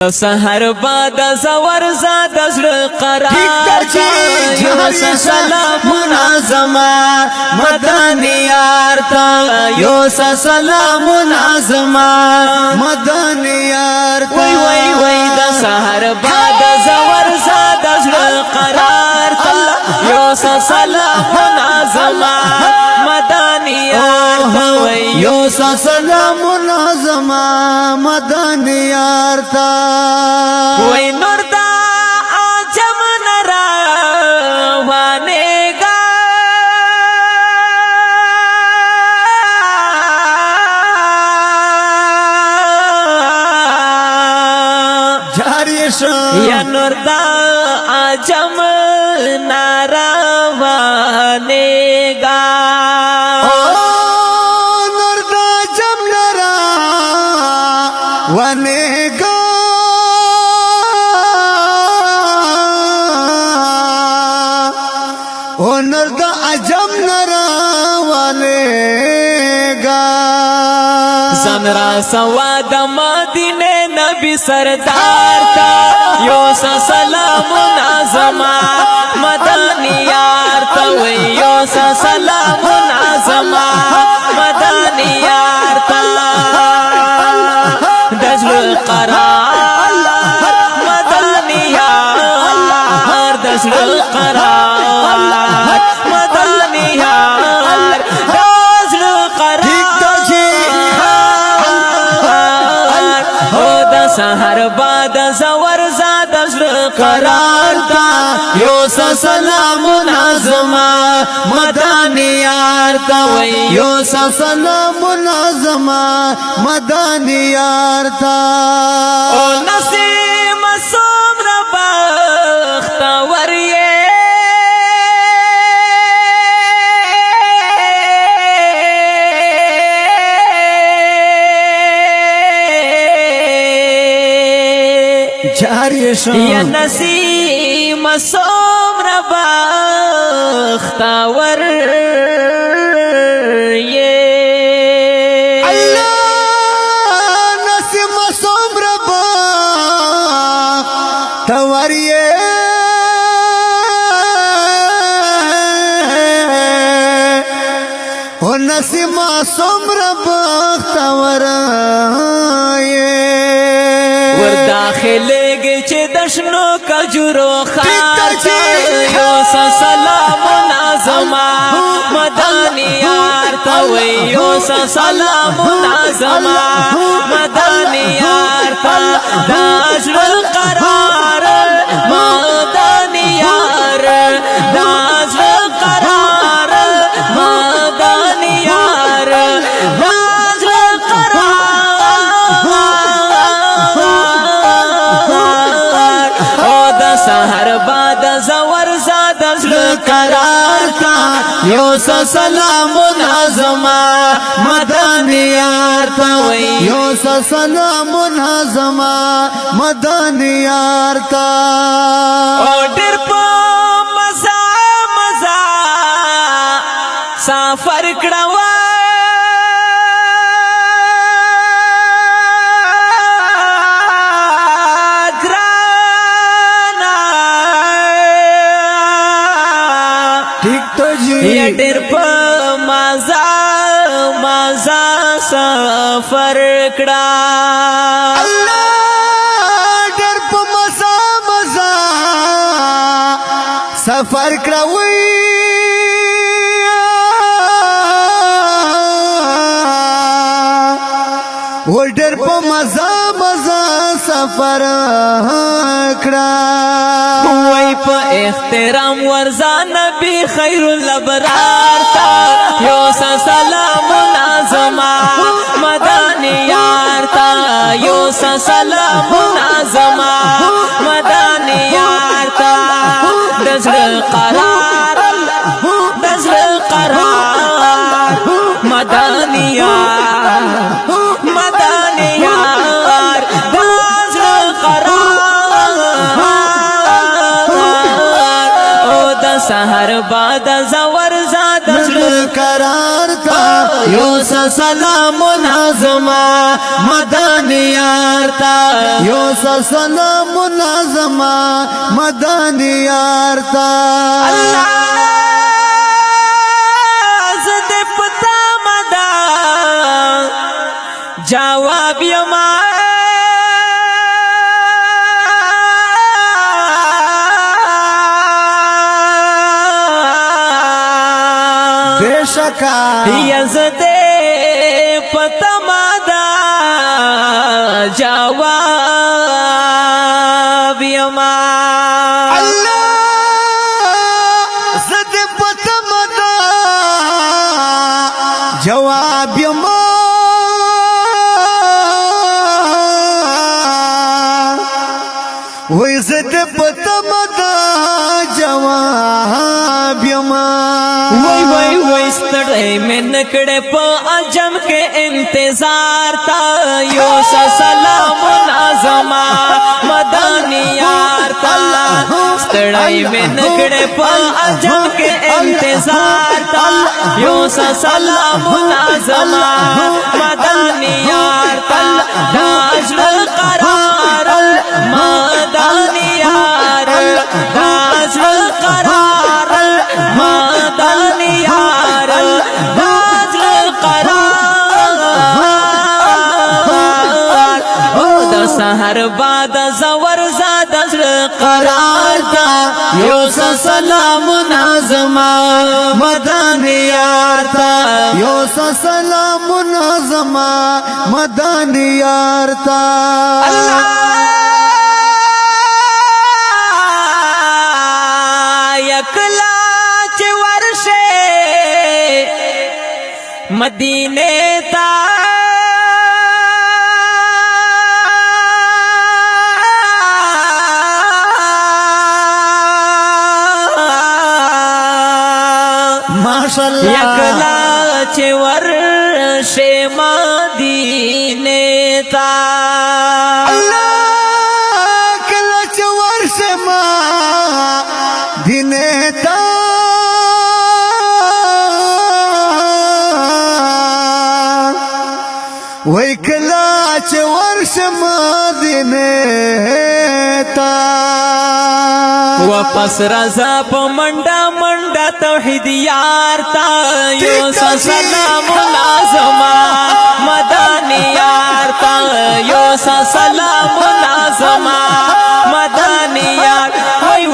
سحر باد زور زاد زړه قرار یو سلام منظما مدنی یار تا یو سلام منظما مدنی یار تا وای وای وای د سحر باد زور زاد زړه قرار تا یو سلام منظما مدنی یار تا یو سلام منظما مدنی یار تا وای نور دا عجم نرا وانگا جاری شو یا نور دا عجم نرا وانگا نور دا جم نرا ونگا نور دا عجم نرا ونگا زن را سوا د مدینه نبی سردار تا یو سلام نازما مدنی یار تا وی یو سلام نازما مدنی یار تا دزل قرار مدنی یار دزل قرار مدنی یار دزل سحر باد زور زاد زړه قرار تا یو سلام منظما مدنی یار تا وای یو سلام منظما مدنی یار تا او نسیم سومر بختور جاری شو یا نسیم سومر بختور اللہ نسیم سومر بختوریے او نسیم سومر بختوریے ور داخلے گی چه دشنو کجورو خار یو سلام نازما مدنی یار تا وی یو سلام نازما مدنی یار تا داجر قرار مدنی یار داجر قرار مدنی یار داجر قرار سحر باد زور زاد زړه قرار تا یو سلام منظما مدنی یار تا وای یو سلام منظما مدنی یار تا او ډېر په مزه مزه سفر کړو یا ډېر په مزه مزه سفر کړه اللہ ډېر په مزه مزه سفر کړوي و ډېر په مزه مزه سفر کړه وای په احترام ورزا نبی خیر الابرار تا یو سلام نازما مدنی یار تا یو سلام نازما مدنی یار تا دزل قرار دزل قرار مدنی یار مدنی یار دزل قرار او د سحر باد زور زاد قرار تا یو سلام نازما مدانی یارتا یو سلام نازما مدانی یارتا اللہ زد پتا مدا جواب یما بیشکا یزد پتا مدا جواب یما جواب یما وی زد پتم دا جواب یما وی ستڑے میں نکڑے پا عجم کے انتظار تا یو سلام نازما مدانی یارتا ستڑے میں نکڑے پا عجم کے انتظار تا یو سلام نازما مدانی یارتا داجر قرار مدانی یار داجر قرار مدانی یار داجر قرار دا سحر بعد زور زاد قرار دا یو سلام نازما مدانی یارتا یو سلام نازما مدانی یارتا یکلا چه ورشه مدینے تا ماشاءاللہ یکلا چه ورشه مدینے تا کلا چه ورشه مدینے تا وی کلا چه ورشه مدینے تا واپس رضا پا منڈا منڈا توحید یارتا یو سلام نازما مدانی یارتا یو سلام نازما مدانی یار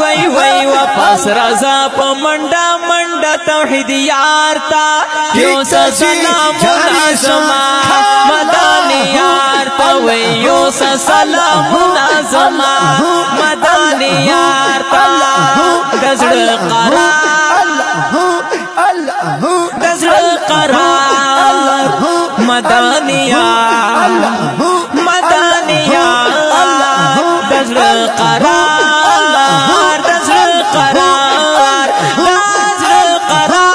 وی واپس رضا پا منڈا منڈا توحید یارتا یو سلام نازما مدانی یارتا وی یو سلام نازما مدانی یارتا دزر قرار دزر قرار مدانی یار مدانی یار دزر قرار دزر قرار دزر قرار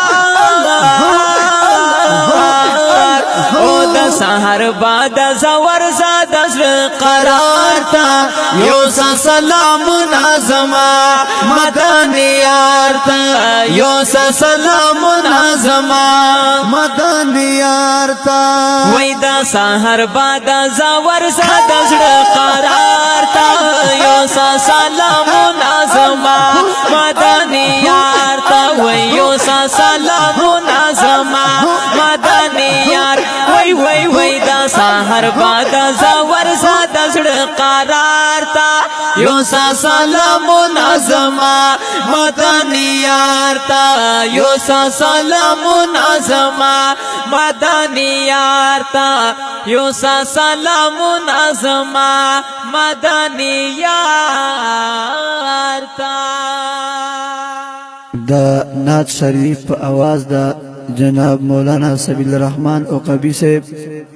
او د سحر بعد زور زاد دزر قرار تا یو سلام نازما مدانی یارتا یو سلام نازما مدانی یارتا وی دا سحر بعد زور زاد دزر قرار تا یو سلام نازما مدانی یارتا وی یو سلام نازما مدانی یار وی دا سحر بعد زور زاد دزر قرار تا یو سلام نازما مدانی یارتا یو سلام نازما مدانی یارتا یو سلام نازما مدانی یارتا دا نعت شریف په आवाज دا جناب مولانا سبیل الرحمن عقبی سے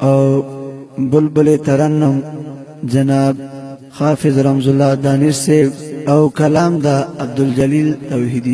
او بلبل ترنم جناب حافظ رمز اللہ دانش سے او کلام دا عبدالجلیل توحیدی